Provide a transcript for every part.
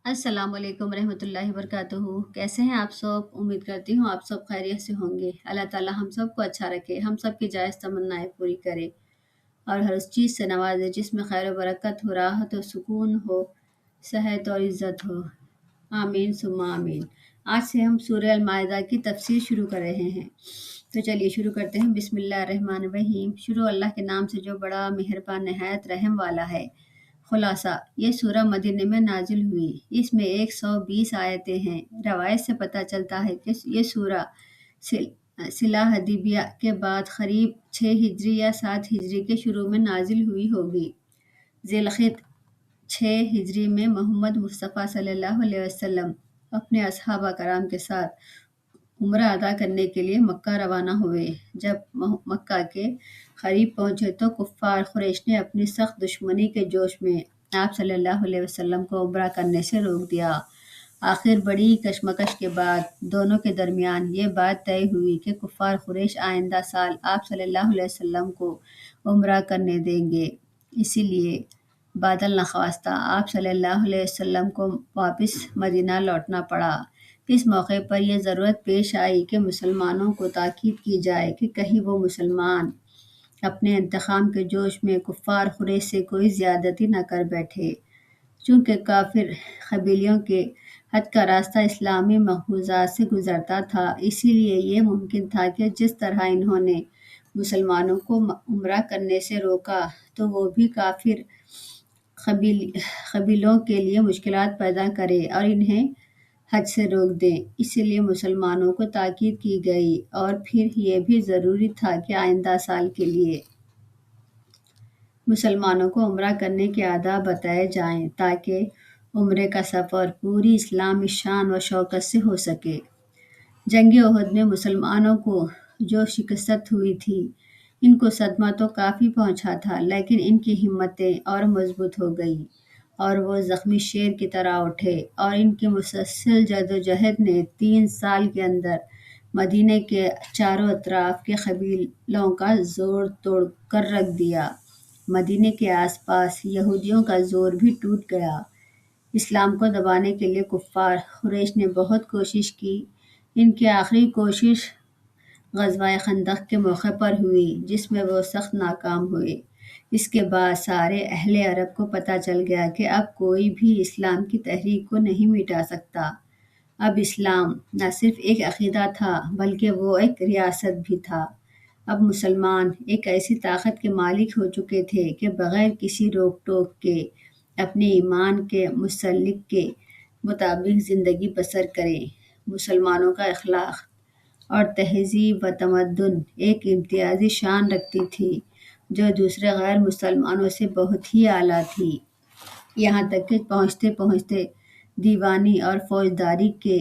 अस्सलाम वालेकुम रहमतुल्लाहि वबरकातुहू। कैसे हैं आप सब? उम्मीद करती हूँ आप सब खैरियत से होंगे। अल्लाह ताला हम सबको अच्छा रखे, हम सब की जायज़ तमन्नाएं पूरी करे और हर उस चीज़ से नवाजे जिसमें खैर व बरकत हो, राहत हो, सुकून हो, सेहत और इज़्ज़त हो। आमीन सुम्मा आमीन। आज से हम सूरह अल माइदा की तफसीर शुरू कर रहे हैं। तो चलिए शुरू करते हैं। बिस्मिल्लाह रहमान रहीम। शुरू अल्लाह के नाम से जो बड़ा मेहरबान नहायत रहम वाला है। खुलासा, ये सूरह मदीने में नाजिल हुई। इसमें 120 आयतें हैं। रवायत से पता चलता है कि ये सूरह सिला हदीबिया के बाद करीब 6 हिजरी या 7 हिजरी के शुरू में नाजिल हुई होगी। ज़िलक़िद 6 हिजरी में मोहम्मद मुस्तफ़ा सल्लल्लाहु अलैहि वसल्लम अपने असहाबा कराम के साथ उम्रा अदा करने के लिए मक्का रवाना हुए। जब मक्का के करीब पहुंचे तो कुफ़ार कुरैश ने अपनी सख्त दुश्मनी के जोश में आप सल्लल्लाहु अलैहि वसल्लम को उम्रा करने से रोक दिया। आखिर बड़ी कशमकश के बाद दोनों के दरमियान ये बात तय हुई कि कुफ़ार कुरैश आइंदा साल आप सल्लल्लाहु अलैहि वसल्लम को उम्रा करने देंगे। इसीलिए बादल नख्वास्ता आप सल्लल्लाहु अलैहि वसल्लम को वापस मदीना लौटना पड़ा। इस मौके पर यह ज़रूरत पेश आई कि मुसलमानों को ताकीद की जाए कि कहीं वो मुसलमान अपने इंतकाम के जोश में कुफ़ार कुरैश से कोई ज़्यादती न कर बैठे। चूँकि काफिर कबीलों के हद का रास्ता इस्लामी महफूजात से गुजरता था, इसीलिए ये मुमकिन था कि जिस तरह इन्होंने मुसलमानों को उम्रा करने से रोका तो वो भी काफिर कबीलों के लिए मुश्किलात पैदा करे और इन्हें हज से रोक दें। इसलिए मुसलमानों को ताकीद की गई और फिर यह भी ज़रूरी था कि आइंदा साल के लिए मुसलमानों को उम्रा करने के आदाब बताए जाएं ताकि उम्रे का सफ़र पूरी इस्लामी शान व शौकत से हो सके। जंग उहद में मुसलमानों को जो शिकस्त हुई थी, इनको सदमा तो काफ़ी पहुंचा था, लेकिन इनकी हिम्मतें और मजबूत हो गई और वो ज़ख्मी शेर की तरह उठे और इनकी मुसलसल जदोजहद ने 3 साल के अंदर मदीने के चारों अतराफ के कबीलों का जोर तोड़ कर रख दिया। मदीने के आसपास यहूदियों का जोर भी टूट गया। इस्लाम को दबाने के लिए कुफ़ार कुरैश ने बहुत कोशिश की। इनकी आखिरी कोशिश ग़ज़वा खंदक के मौके पर हुई, जिसमें वो सख्त नाकाम हुए। इसके बाद सारे अहले अरब को पता चल गया कि अब कोई भी इस्लाम की तहरीक को नहीं मिटा सकता। अब इस्लाम न सिर्फ एक अक़ीदा था, बल्कि वो एक रियासत भी था। अब मुसलमान एक ऐसी ताकत के मालिक हो चुके थे कि बग़ैर किसी रोक टोक के अपने ईमान के मुसल्लिक के मुताबिक ज़िंदगी बसर करें। मुसलमानों का अखलाक और तहज़ीब व तमद्दुन एक इम्तियाज़ी शान रखती थी, जो दूसरे गैर मुसलमानों से बहुत ही आला थी। यहाँ तक कि पहुँचते पहुँचते दीवानी और फौजदारी के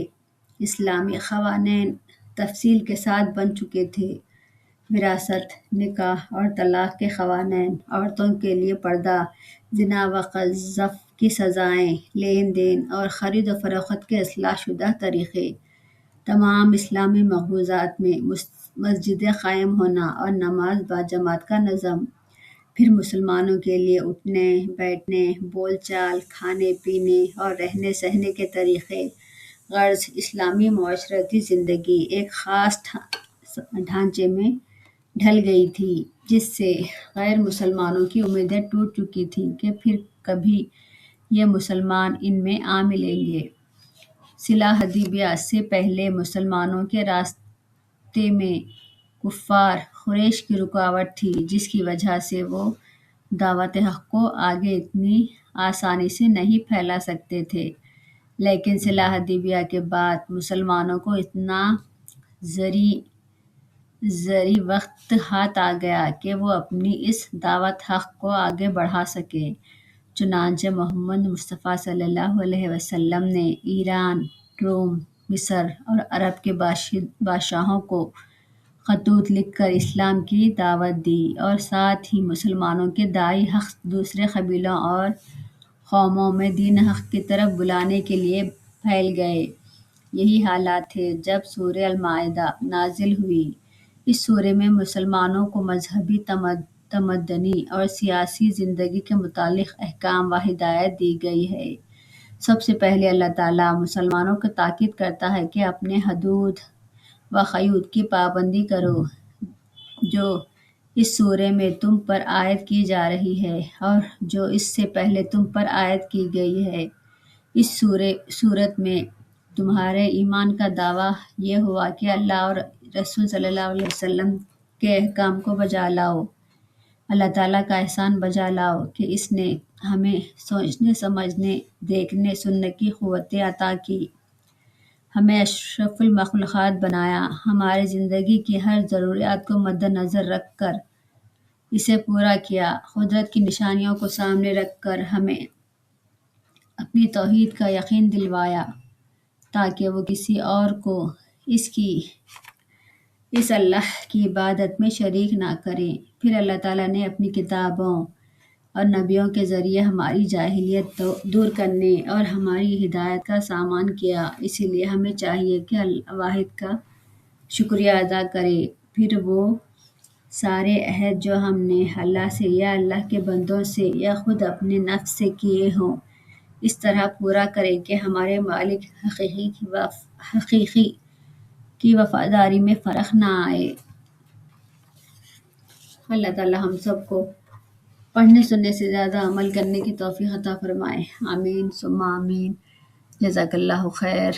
इस्लामी क़वानीन तफसील के साथ बन चुके थे। विरासत, निकाह और तलाक के क़वानीन, औरतों के लिए पर्दा, ज़िना व क़ज़फ़ की सज़ाएं, लेन देन और खरीद व फरोख्त के इस्लाह शुदा तरीक़े, तमाम इस्लामी मक़बूज़ात में मस्जिदें कायम होना और नमाज बाजमात का नज़म, फिर मुसलमानों के लिए उठने, बैठने, बोलचाल, खाने पीने और रहने सहने के तरीक़े, गर्ज़ इस्लामी मुआशरती ज़िंदगी एक ख़ास ढांचे में ढल गई थी, जिससे गैर मुसलमानों की उम्मीदें टूट चुकी थीं कि फिर कभी ये मुसलमान इनमें आ मिलेंगे। सिला हदीबिया से पहले मुसलमानों के रास्ते में कुफ़ार कुरैश की रुकावट थी, जिसकी वजह से वो दावत हक़ को आगे इतनी आसानी से नहीं फैला सकते थे। लेकिन सिला हदीबिया के बाद मुसलमानों को इतना ज़री वक्त हाथ आ गया कि वो अपनी इस दावत हक़ को आगे बढ़ा सके। चुनांचे मोहम्मद मुस्तफ़ा सल्लल्लाहु अलैहि वसल्लम ने ईरान, रोम, मिस्र और अरब के बादशाहों को ख़तूत लिखकर इस्लाम की दावत दी और साथ ही मुसलमानों के दाई हक़ दूसरे कबीलों और कौमों में दीन हक़ की तरफ बुलाने के लिए फैल गए। यही हालात थे जब सूरह अल माइदा नाजिल हुई। इस सूरे में मुसलमानों को मजहबी तमद्दनी और सियासी ज़िंदगी के मुतालिक अहकाम व हिदायत दी गई है। سب سے پہلے اللہ تعالیٰ مسلمانوں کو تاکید کرتا ہے کہ اپنے حدود و قیود کی پابندی کرو جو اس سورے میں تم پر عائد کی جا رہی ہے اور جو اس سے پہلے تم پر عائد کی گئی ہے۔ اس صورت میں تمہارے ایمان کا دعویٰ یہ ہوا کہ اللہ اور رسول صلی اللہ علیہ وسلم کے احکام کو بجا لاؤ، اللہ تعالیٰ کا احسان بجا لاؤ کہ اس نے ہمیں سوچنے سمجھنے دیکھنے سننے کی قوتیں عطا کی، ہمیں اشرف المخلوقات بنایا، ہماری زندگی کی ہر ضروریات کو مد نظر رکھ کر اسے پورا کیا، قدرت کی نشانیوں کو سامنے رکھ کر ہمیں اپنی توحید کا یقین دلوایا تاکہ وہ کسی اور کو اس کی اس اللہ کی عبادت میں شریک نہ کریں۔ پھر اللہ تعالیٰ نے اپنی کتابوں اور نبیوں کے ذریعے ہماری جاہلیت دور کرنے اور ہماری ہدایت کا سامان کیا، اسی لیے ہمیں چاہیے کہ اللہ واحد کا شکریہ ادا کرے، پھر وہ سارے عہد جو ہم نے اللہ سے یا اللہ کے بندوں سے یا خود اپنے نفس سے کیے ہوں اس طرح پورا کرے کہ ہمارے مالک حقیقی کی وفاداری میں فرق نہ آئے۔ اللہ تعالیٰ ہم سب کو پڑھنے سننے سے زیادہ عمل کرنے کی توفیق عطا فرمائے، آمین ثم آمین۔ جزاک اللہ خیر۔